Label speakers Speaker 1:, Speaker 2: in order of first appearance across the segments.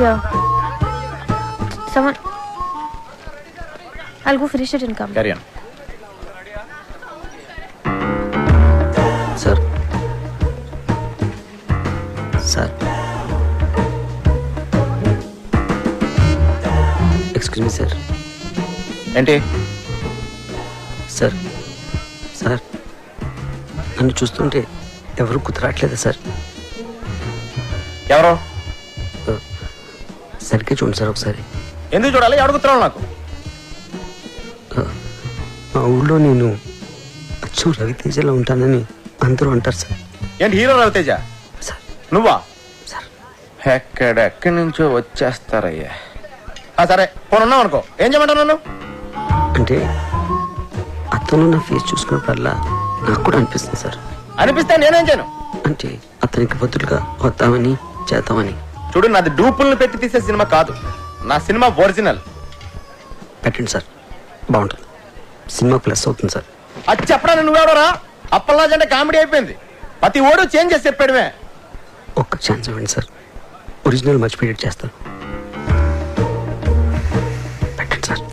Speaker 1: here. Someone. I'll go finish it and come.
Speaker 2: Carry on.
Speaker 3: Sir. Sir. Excuse me, sir.
Speaker 2: ఏంటి
Speaker 3: sir sir నన్ను చూస్తుంటే ఎవరు కుదరట్లేదు sir.
Speaker 2: ఎవరు?
Speaker 3: సరిగ్గా చూడండి సార్ ఒకసారి.
Speaker 2: ఎందుకు చూడాలి? అడుగుతున్నావు నాకు.
Speaker 3: మా ఊళ్ళో నేను అచ్చు రవితేజలో ఉంటానని అందరూ అంటారు సార్.
Speaker 2: ఏంటి హీరో రవితేజ?
Speaker 3: సార్
Speaker 2: నువ్వా?
Speaker 3: సార్
Speaker 2: ఎక్కడెక్కడి నుంచో వచ్చేస్తారయ్యా. సరే పోనున్నావు అనుకో, ఏం చేయమంటావు నన్ను?
Speaker 3: అంటే అతను నా ఫేస్ చూసుకున్నప్పుడల్లా నాకు కూడా అనిపిస్తుంది సార్.
Speaker 2: అనిపిస్తే నేనేం చేయను?
Speaker 3: అంటే అతనికి బదులుగా వద్దామని చేద్దామని.
Speaker 2: చూడు, నాది డూపుల్ని పెట్టి తీసే సినిమా కాదు, నా సినిమా ఒరిజినల్.
Speaker 3: పెట్టండి సార్, బాగుంటుంది. సినిమా ప్లస్ అవుతుంది సార్.
Speaker 2: అది చెప్పడా నువ్వెవడరా? అప్పల్లాజ్ అంటే కామెడీ అయిపోయింది. ప్రతి ఓడు చేంజ్ చేసి చెప్పాడువే.
Speaker 3: ఒక్క ఛాన్స్ ఇవ్వండి సార్, ఒరిజినల్ మర్చిపోయేట్ చేస్తాను. పెట్టండి సార్.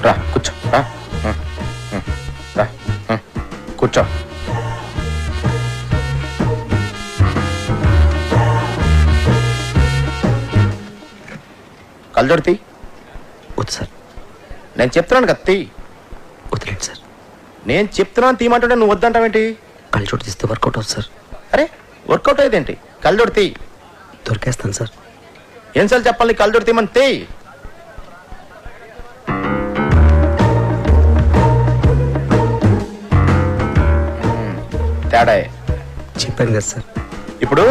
Speaker 2: రా కూర్చో, రా రా కూర్చో. కళ్ళజోడు తీ.
Speaker 3: వద్దు సార్.
Speaker 2: నేను చెప్తున్నాను కదా తీ.
Speaker 3: వదిలేండి సార్.
Speaker 2: నేను చెప్తున్నాను తీయమంటుంటే నువ్వు వద్దంటావేంటి?
Speaker 3: కళ్ళజోడు తీస్తే వర్కౌట్ అవుతుంది సార్.
Speaker 2: అరే వర్కౌట్ అయ్యేదేంటి? కళ్ళజోడు తీ.
Speaker 3: దొరికేస్తాను సార్.
Speaker 2: ఏం చెప్పాలి? కళ్ళజోడు తీయమని తీ. తేడా
Speaker 3: చెప్పాను కదా సార్.
Speaker 2: ఇప్పుడు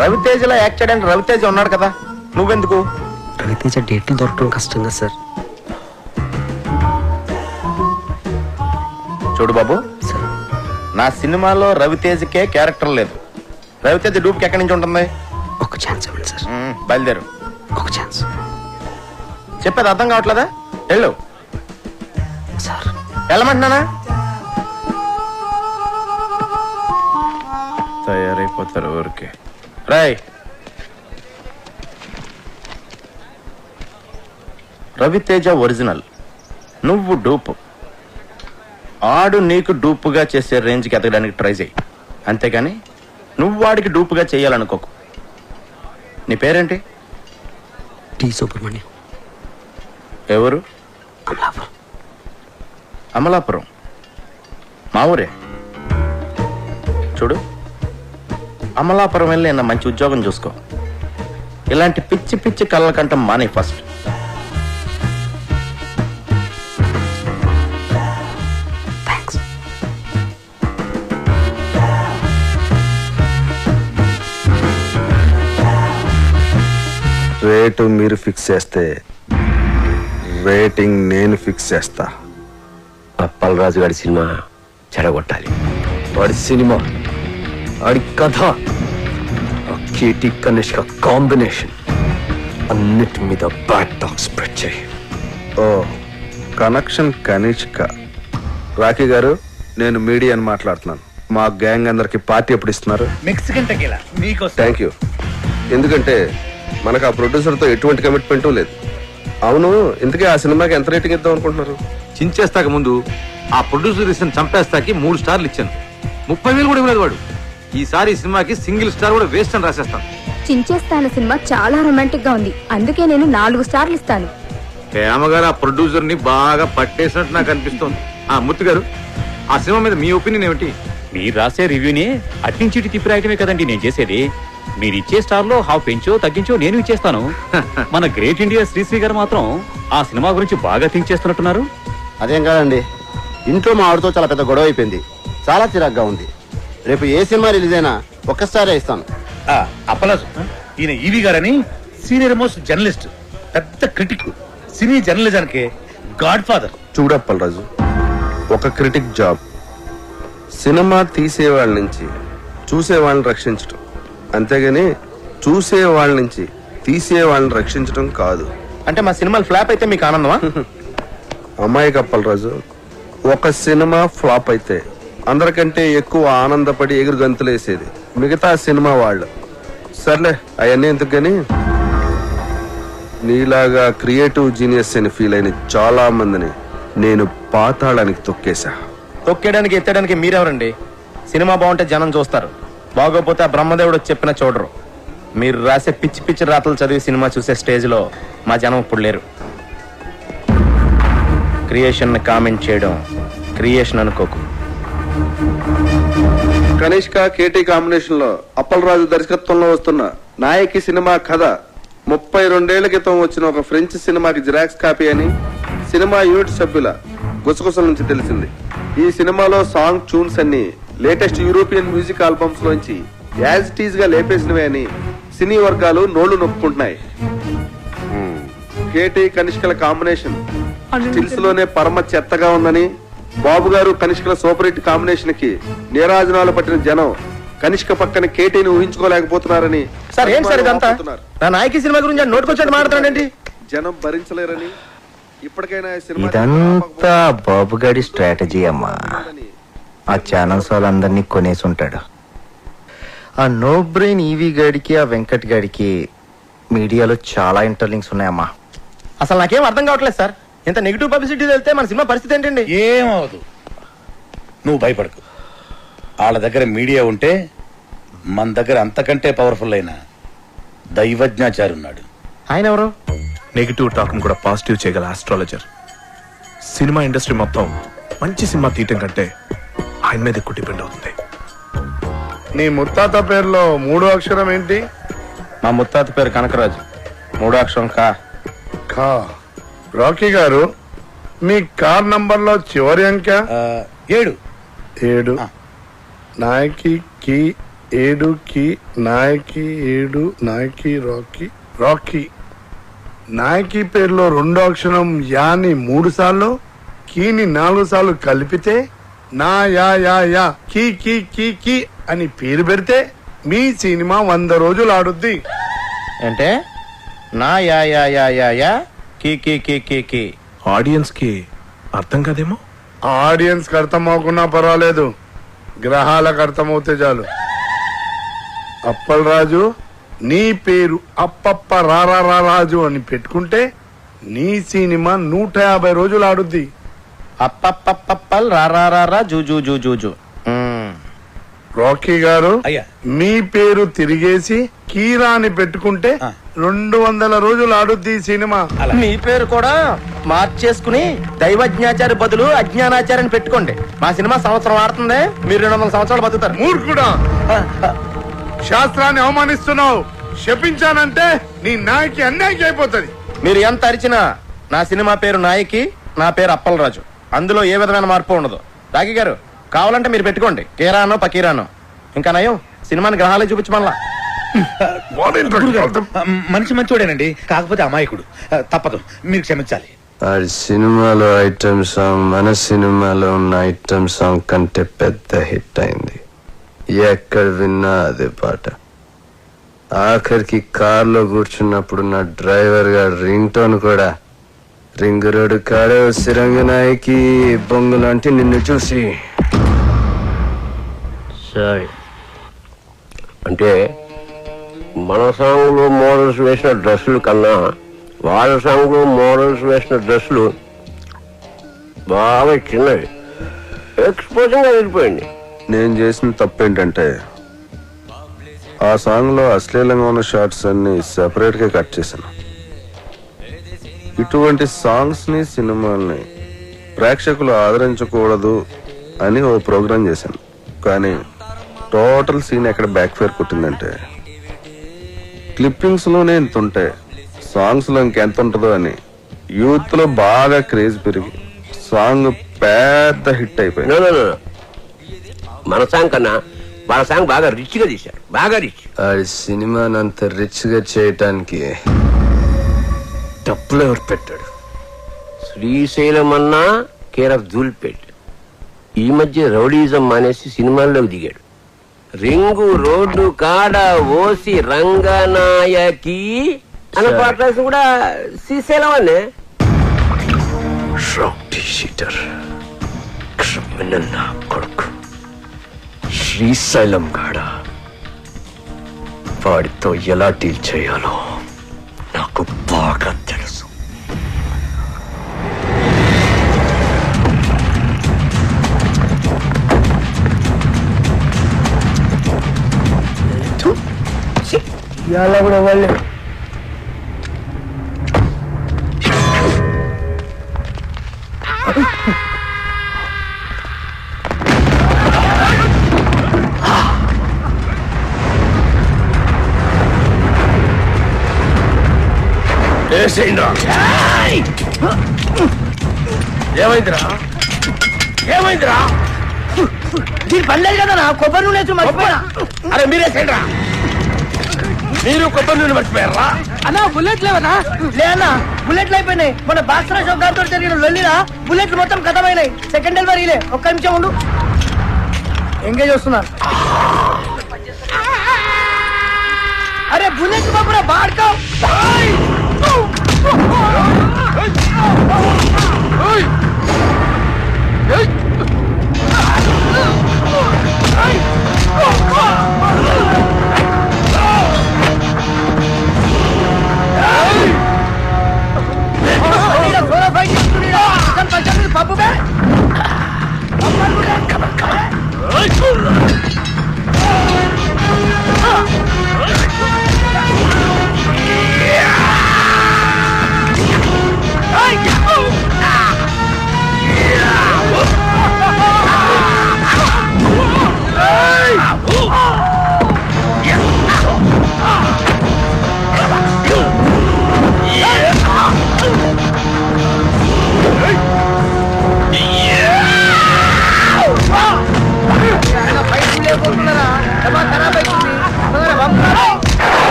Speaker 2: రవితేజలో యాక్ట్ చేయడానికి రవితేజ ఉన్నాడు కదా, నువ్వెందుకు?
Speaker 3: రవితేజ డేట్లు దొరకడం కష్టం కదా సార్.
Speaker 2: చూడు బాబు,
Speaker 3: సార్
Speaker 2: నా సినిమాలో రవితేజకే క్యారెక్టర్ లేదు. రవితేజ డూప్కి ఎక్కడి నుంచి ఉంటుంది?
Speaker 3: ఒక ఛాన్స్ ఇవ్వండి సార్.
Speaker 2: బయలుదేరు.
Speaker 3: ఒక ఛాన్స్.
Speaker 2: చెప్పేది అర్థం కావట్లేదా? వెళ్ళు.
Speaker 3: సార్
Speaker 2: వెళ్ళమంటున్నానా? తయారైపోతారు ఊరికే. రాయ్, రవితేజ ఒరిజినల్, నువ్వు డూపు. ఆడు నీకు డూపుగా చేసే రేంజ్కి ఎదగడానికి ట్రై చేయి, అంతేగాని నువ్వు వాడికి డూపుగా చేయాలనుకోకు. నీ పేరేంటి?
Speaker 3: టి సుబ్రహ్మణ్యం.
Speaker 2: ఎవరు?
Speaker 3: అమలాపురం.
Speaker 2: అమలాపురం మా ఊరే. చూడు, అమలాపురం వెళ్ళి నా మంచి ఉద్యోగం చూసుకో. ఇలాంటి పిచ్చి పిచ్చి కళ్ళ కంట మానే ఫస్ట్.
Speaker 3: థ్యాంక్స్.
Speaker 4: రేటు మీరు ఫిక్స్ చేస్తే రేటింగ్ నేను ఫిక్స్ చేస్తా.
Speaker 5: అప్పలరాజు గారి సినిమా చెడగొట్టాలి. వాడి సినిమా, వాడి కథ, కేటీ కనిష్క కాంబినేషన్ అన్నిటి మీద బ్యాడ్ టాక్ స్ప్రెడ్ చేయి.
Speaker 4: ఓ కనెక్షన్ కనిష్క. రాఖీ గారు, నేను మీడియాని మాట్లాడుతున్నాను. మా గ్యాంగ్ అందరికి పార్టీ ఎప్పుడు ఇస్తున్నారు?
Speaker 6: మెక్సికన్ టెకీలా మీకోసం.
Speaker 4: Thank you. ఎందుకంటే మనకు ఆ ప్రొడ్యూసర్తో ఎటువంటి కమిట్మెంట్ లేదు. అవును, ఇంతకీ ఆ సినిమాకి ఎంత రేటింగ్ ఇద్దాం అనుకుంటున్నారు?
Speaker 7: చించేస్తాక ముందు ఆ ప్రొడ్యూసర్ ఇచ్చిన చంపేస్తాకి 3 స్టార్లు ఇచ్చాను. 30,000 కూడా ఇవ్వలేదు వాడు. ఈసారి ఈ సినిమాకి సింగిల్ స్టార్ కూడా వేస్ట్ అని రాసేస్తాను.
Speaker 1: చించేస్తాను సినిమా చాలా రొమాంటిక్ గా ఉంది, అందుకే నేను 4 స్టార్లు ఇస్తాను.
Speaker 7: హేమగారు ఆ ప్రొడ్యూసర్ ని బాగా పట్టేసినట్టు నాకు అనిపిస్తోంది. మూర్తి గారు, ఆ సినిమా మీద మీ ఒపీనియన్ ఏమిటి?
Speaker 8: మీరు రాసే రివ్యూని అట్నుంచి తిప్పి రాయటమే కదండి నేను చేసేది. మీరు ఇచ్చే స్టార్ లో హాఫ్ పెంచో తగ్గించో నేను ఇచ్చేస్తాను. మన గ్రేట్ ఇండియా శ్రీశ్రీ గారు మాత్రం ఆ సినిమా గురించి బాగా థింక్ చేస్తున్నట్టున్నారు.
Speaker 9: అదేం కాదండి, ఇంట్లో మా ఆవిడతో చాలా పెద్ద గొడవ అయిపోయింది. చాలా చిరాగ్గా ఉంది. రేపు ఏ సినిమా రిలీజ్ అయినా ఒక్క స్టారే ఇస్తాను.
Speaker 6: అప్పలాజు, ఈయన ఈవి గారని సీనియర్ మోస్ట్ జర్నలిస్ట్, పెద్ద క్రిటిక్, సినీ జర్నలిజానికి గాడ్ ఫాదర్.
Speaker 4: చూడప్పలరాజు, ఒక క్రిటిక్ జాబ్ సినిమా తీసేవాళ్ళ నుంచి చూసేవాళ్ళని రక్షించటం, అంతేగాని చూసేవాళ్ళ నుంచి తీసేవాళ్ళని రక్షించటం కాదు.
Speaker 2: అంటే మా సినిమాలు ఫ్లాప్ అయితే మీకు ఆనందమా?
Speaker 4: అమ్మాయి కప్పలరాజు, ఒక సినిమా ఫ్లాప్ అయితే అందరికంటే ఎక్కువ ఆనందపడి ఎగురు గంతులేసేది మిగతా సినిమా వాళ్ళు. సర్లే అవన్నీ ఎందుకు గాని, నీలాగా క్రియేటివ్ జీనియస్ అని ఫీల్ అయిన చాలా మందిని నేను పాతాళానికి తొక్కేశా.
Speaker 2: తొక్కేయడానికి ఎత్తడానికి మీరెవరండి? సినిమా బాగుంటే జనం చూస్తారు, బాగోపోతే ఆ బ్రహ్మదేవుడు చెప్పిన చూడరు. మీరు రాసే పిచ్చి పిచ్చి రాతలు చదివి సినిమా చూసే స్టేజ్లో మా జనం ఇప్పుడు లేరు. క్రియేషన్ కామెంట్ చేయడం క్రియేషన్ అనుకోకు.
Speaker 4: కనిష్క కేటీ కాంబినేషన్ లో అప్పలరాజు దర్శకత్వంలో వస్తున్న నాయకి సినిమా కథ 32 క్రితం వచ్చిన ఒక ఫ్రెంచ్ సినిమాకి జిరాక్స్ కాపీ అని సినిమా యూనిట్ సభ్యుల గుసగుసల నుంచి తెలిసింది. ఈ సినిమాలో సాంగ్ ట్యూన్స్ అన్ని లేటెస్ట్ యూరోపియన్ మ్యూజిక్ ఆల్బమ్స్ లోంచి యాజ్ ఇట్ ఈజ్ గా లేపేసినవే అని సినీ వర్గాలు నోళ్లు నొప్పుకుంటున్నాయి. కేటీ కనిష్కల కాంబినేషన్ స్టిల్స్ లోనే పరమ చెత్తగా ఉందని, బాబు గారు కనిష్కల సూపర్ హిట్ కాంబినేషన్ కి నీరాజనాలు పట్టిన జనం కనిష్క పక్కన కేటీని ఊహించుకోలేకపోతున్నారని.
Speaker 2: సార్ ఏం సార్ ఇదంతా? నా నాయకి సినిమా గురించి నోటుకొచ్చాడు మాట్లాడండి.
Speaker 4: జనం భరించలేరని ఇప్పటికైనా సినిమా
Speaker 10: ఇదంతా బాబుగాడి స్ట్రాటజీ అమ్మా. ఆ ఛానల్స్ వాళ్ళందరినీ కొనేసి ఉంటాడు. ఆ నో బ్రెయిన్ ఈవీ గాడికి ఆ వెంకట్ గాడికి మీడియాలో చాలా ఇంటర్లింక్స్ ఉన్నాయమ్మా.
Speaker 2: అసలు నాకేం అర్థం కావట్లేదు సార్. ఇంత నెగిటివ్ పబ్లిసిటీ వెళ్తే మన సినిమా పరిస్థితి ఏంటండి?
Speaker 6: ఏమవదు, నువ్వు భయపడకు. వాళ్ళ దగ్గర మీడియా ఉంటే మన దగ్గర అంతకంటే పవర్ఫుల్ అయిన దైవజ్ఞాచారి ఉన్నాడు.
Speaker 2: ఆయన ఎవరు?
Speaker 11: నెగిటివ్ టాక్ కూడా పాజిటివ్ చేయగల ఆస్ట్రాలజర్. సినిమా ఇండస్ట్రీ మొత్తం మంచి సినిమా తీయటం కంటే ఆయన మీద ఎక్కువ డిపెండ్ అవుతుంది.
Speaker 4: నీ ముత్తాత పేరులో 3వ అక్షరం ఏంటి?
Speaker 2: మా ముత్తాత పేరు కనకరాజు. 3వ అక్షరం కా.
Speaker 4: రాకీ గారు, మీ కార్ నంబర్ లో చివరి అంక
Speaker 6: 7.
Speaker 4: 7. నాయకి కి 7 కి నాయకి 7 నాయకి రాకీ రాకీ. నాయకి పేరులో 2వ అక్షరం యాని 3 సార్లు, కీని 4 సార్లు కలిపితే నా యా యా యా కీ కీ కీ కీ అని పేరు పెడితే మీ సినిమా 100 రోజులు ఆడుద్ది.
Speaker 2: అంటే నా యా యా యా యా యా కీ కీ కీ కీ కీ.
Speaker 11: ఆడియన్స్ కి అర్థం కాదేమో.
Speaker 4: ఆడియన్స్ కి అర్థం అవ్వకున్నా పర్వాలేదు, గ్రహాలకు అర్థమవుతే చాలు. అప్పలరాజు, నీ పేరు అప్పప్ప రారా రాజు అని పెట్టుకుంటే నీ సినిమా 150 రోజులు ఆడుద్ది.
Speaker 2: అప్పప్పప్పల్ రారా జూజూ జూజూ.
Speaker 4: రాకీ గారు,
Speaker 6: అయ్యా,
Speaker 4: మీ పేరు తిరిగేసి కీరాని పెట్టుకుంటే 200 రోజులు ఆడుద్ది సినిమా.
Speaker 2: మీ పేరు కూడా మార్చేసుకుని దైవజ్ఞాచారి బదులు అజ్ఞానాచార్యని పెట్టుకోండి. మా సినిమా సంవత్సరం ఆడుతుంది, మీరు 200 సంవత్సరాలు బతుకుతారు.
Speaker 4: మూర్ఖుడా, శాస్త్రాన్ని అవమానిస్తున్నావు. శపించానంటే నీ నాయకి అన్యాయం అయిపోతుంది.
Speaker 2: మీరు ఎంత అరిచినా నా సినిమా పేరు నాయకి, నా పేరు అప్పలరాజు. అందులో ఏ విధమైన మార్పు ఉండదు. రాకీ గారు, కావాలంటే మీరు పెట్టుకోండి కేరానో పకీరానో. ఇంకా నయం, సినిమాని గ్రహాలే చూపించమల్లా.
Speaker 6: మనిషి మంచోడేనండి, కాకపోతే అమాయకుడు. తప్పదు, మీరు క్షమించాలి.
Speaker 5: ఆ సినిమాలో ఐటమ్ సాంగ్ మన సినిమాలో ఉన్న ఐటమ్ సాంగ్ కంటే పెద్ద హిట్ అయింది. ఎక్కడ విన్నా అదే పాట. ఆఖరికి కార్లో కూర్చున్నప్పుడు నా డ్రైవర్ గారు రింగ్ టోన్ కూడా రింగు రోడ్డు కాడే సిరంగ నాయకి బొంగు లాంటి నిన్ను చూసి.
Speaker 10: సరే అంటే మన సాంగ్లో మోడల్స్ వేసిన డ్రెస్సులు కన్నా వాళ్ళ సాంగ్లో మోడల్స్ వేసిన డ్రెస్సులు బాగా చిన్నవి, ఎక్స్పోజింగ్ వెళ్ళిపోయింది.
Speaker 4: నేను చేసిన తప్పు ఏంటంటే ఆ సాంగ్ లో అశ్లీలంగా ఉన్న షార్ట్స్ అన్ని సెపరేట్ గా కట్ చేశాను. ఇటువంటి సాంగ్స్ ని సినిమాల్ని ప్రేక్షకులు ఆదరించకూడదు అని ఓ ప్రోగ్రాం చేశాను. కానీ టోటల్ సీన్ ఎక్కడ బ్యాక్ ఫైర్ కొట్టిందంటే, క్లిప్పింగ్స్ లోనే ఇంత ఉంటే సాంగ్స్ లో ఇంకెంత ఉంటుందో అని యూత్ లో బాగా క్రేజ్ పెరిగి సాంగ్ పెద్ద హిట్ అయిపోయింది.
Speaker 10: మన సాంగ్ కన్నా వాళ్ళ సాంగ్ బాగా రిచ్ గా తీశారు, బాగా రిచ్.
Speaker 5: ఆ సినిమాని అంత రిచ్ గా చేయటానికి డబ్బులు ఎవరు పెట్టాడు?
Speaker 10: శ్రీశైలం అన్నా కేర్ ఆఫ్ ధూల్పేట్. ఈ మధ్య రౌడీజం మానేసి సినిమాల్లోకి దిగాడు. రింగు రోడ్డు కాడ ఓసి రంగనాయకి అన్న పాట కూడా శ్రీశైలం అనే.
Speaker 5: Rowdy sheeter. క్రిమినల్ నా కొడుకు శ్రీశైలం గాడ. వాడితో ఎలా డీల్ చేయాలో నాకు బాగా తెలుసు.
Speaker 4: ఇవాళ కూడా వాళ్ళు
Speaker 2: ఏమైందిరా ఏమైందిరా?
Speaker 3: దీని పడలేదు కదా నా కొబ్బరి నూనె మర్చిపోయినా.
Speaker 2: అరే మీరేసేయండిరా. మీరు కొబ్బరి నూనె మర్చిపోయారా?
Speaker 3: అన్నా బుల్లెట్లు లేవనా? లేనా బుల్లెట్లు అయిపోయినాయి. మన బాక్సరా షాప్ గారితో జరిగిన లొల్లిరా బుల్లెట్లు మొత్తం కథమైనాయి. సెకండ్ డెలివరీలే. ఒక్క నిమిషం ఉండు, ఎంగేజ్ వస్తున్నా. అరే బుల్లెట్ బాబురా బాడుకో. బాబు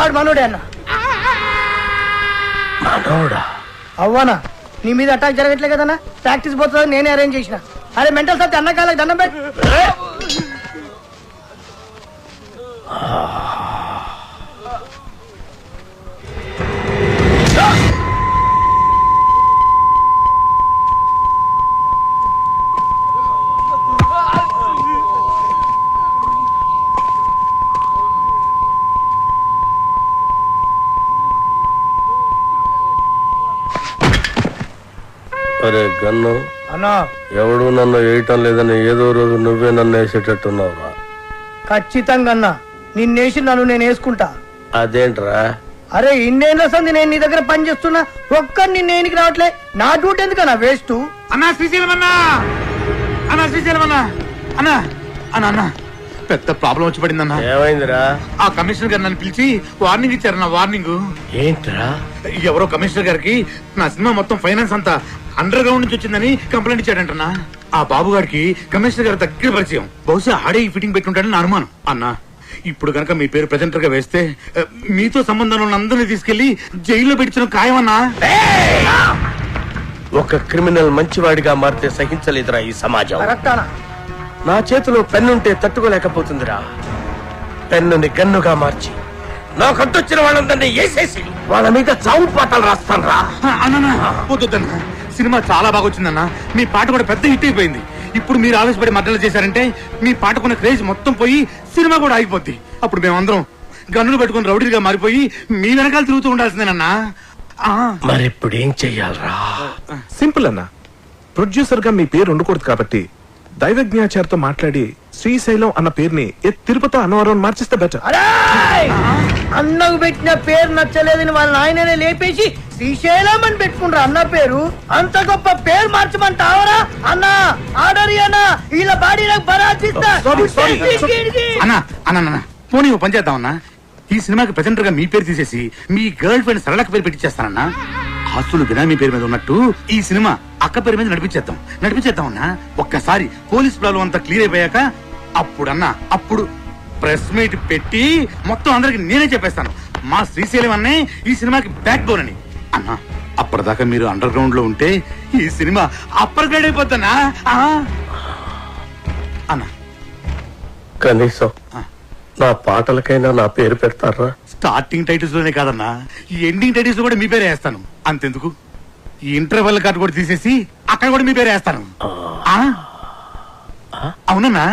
Speaker 3: ఆడు మనోడే అన్న.
Speaker 2: మనోడా?
Speaker 3: అవ్వనా నీ మీద అటాక్ జరగట్లే కదన్నా. ప్రాక్టీస్ పోతుందని నేనే అరేంజ్ చేసిన. అరే మెంటల్ సత్తి అన్న కాళ్ళకి దండం పెట్టి.
Speaker 5: అరే గన్ను
Speaker 3: అన్నా
Speaker 5: ఎవడు నన్ను వేయటం లేదని ఏదో రోజు నువ్వే నన్ను వేసేటట్టున్నావురా.
Speaker 3: ఖచ్చితంగా అన్నా నిన్నేసి నన్ను నేను వేసుకుంటా.
Speaker 5: అదేంట్రా?
Speaker 3: అరే ఇన్నేళ్ళ సంది నేను నీ దగ్గర పని చేస్తున్నా, ఒక్కడిని నేను రావట్లే. నా డ్యూటీ ఎందుకన్నా వేస్ట్.
Speaker 6: అన్నా శ్రీశైలం అన్నా, అన్నా శ్రీశైలం అన్నా, అన్నా అన్నా అన్నా పెద్ద ప్రాబ్లం వచ్చి పడిందన్నా.
Speaker 5: ఏమైందిరా?
Speaker 6: ఆ కమిషనర్ గారు నన్ను పిలిచి వార్నింగ్ ఇచ్చారన్నా. వార్నింగ్
Speaker 5: ఏంట్రా?
Speaker 6: ఎవరో కమిషనర్ గారికి నా సినిమా మొత్తం ఫైనాన్స్ అంతా అండర్ గ్రౌండ్ నుంచి వచ్చిందని కంప్లైంట్ ఇచ్చాడంటన్నా. ఆ బాబు గారికి కమిషనర్ గారి దగ్గర పరిచయం. బహుశా ఆడే ఈ ఫిట్టింగ్ పెట్టుకుంటాడని నా అనుమానం. అన్నా ఇప్పుడు కనుక మీ పేరు ప్రెజెంటర్ గా వేస్తే మీతో సంబంధం ఉన్న అందరినీ తీసుకెళ్లి జైల్లో పెట్టించడం ఖాయమన్నా.
Speaker 2: ఒక క్రిమినల్ మంచివాడిగా మారితే సహించలేదురా ఈ సమాజం.
Speaker 3: కరెక్టానా?
Speaker 2: నా చేతిలో పెన్నుంటే తట్టుకోలేకపోతుందిరా. పెన్నుని గన్నుగా మార్చి నాకు అడ్డొచ్చిన వాళ్ళందరినీ వేసేసి వాళ్ళ మీద చావు పాటలు రాస్తాను రా.
Speaker 6: అన్నా వద్దన్నా, సినిమా చాలా బాగా వచ్చిందన్నా. మీ పాట కూడా పెద్ద హిట్ అయిపోయింది. ఇప్పుడు మీరు ఆవేశపడి మద్దతు చేశారంటే మీ పాటకున్న క్రేజ్ మొత్తం పోయి సినిమా కూడా ఆగిపోద్ది. అప్పుడు మేమందరం గన్నులు పెట్టుకుని రౌడీలుగా మారిపోయి మీ వెనకాల తిరుగుతూ ఉండాల్సిందేనన్నా.
Speaker 2: మరి ఇప్పుడు ఏం చెయ్యాలరా?
Speaker 11: సింపుల్ అన్న. ప్రొడ్యూసర్ గా మీ పేరు ఉండకూడదు కాబట్టి దైవజ్ఞాచారితో మాట్లాడి శ్రీశైలం అన్న పేరుని తిరుపతి అన్నవరం మార్చిస్తే బెటర్.
Speaker 3: అన్నకు పెట్టిన పేరు నచ్చలేదని వాళ్ళ ఆయననే లేపేసి శ్రీశైలం అని పెట్టుకుంటారు అన్న పేరు. అంత గొప్ప పేరు మార్చమంటావరా అన్న? ఆర్డర్ అన్నా ఇలా బాడీ నాకు బరాచిస్తా.
Speaker 6: అన్నా అన్నా పోనీ ఓ పని చేద్దామన్నా. ఈ సినిమాకి ప్రెజెంటర్ గా మీ పేరు తీసేసి మీ గర్ల్ ఫ్రెండ్ సరళక పేరు పెట్టించేస్తానన్నా. ఆస్తులు బినామీ పేరు మీద ఉన్నట్టు ఈ సినిమా అక్క పేరు మీద నడిపించేద్దామన్నా. ఒక్కసారి పోలీస్ ప్రాబ్లం అంతా క్లియర్ అయిపోయాక అప్పుడు ప్రెస్ మీట్ పెట్టి మొత్తం అందరికి నేనే చెప్పేస్తాను మా శ్రీశైలం అన్నే ఈ సినిమాకి బ్యాక్ బోన్ అని. అన్నా అప్పటిదాకా మీరు అండర్ గ్రౌండ్ లో ఉంటే ఈ సినిమా అప్పర్ గ్రేడ్ అయిపోతానా అన్నా?
Speaker 5: కనీసం నా పాటలకైనా నా పేరు పెడతారా?
Speaker 6: స్టార్టింగ్ టైటిల్స్ లోనే కాదన్నా, ఎండింగ్ టైటిల్స్ కూడా మీ పేరే వేస్తాను. అంతెందుకు ఈ ఇంటర్వెల్ కార్డు కూడా తీసేసి అక్కడ కూడా మీ పేరు వేస్తాను. అవునన్నా?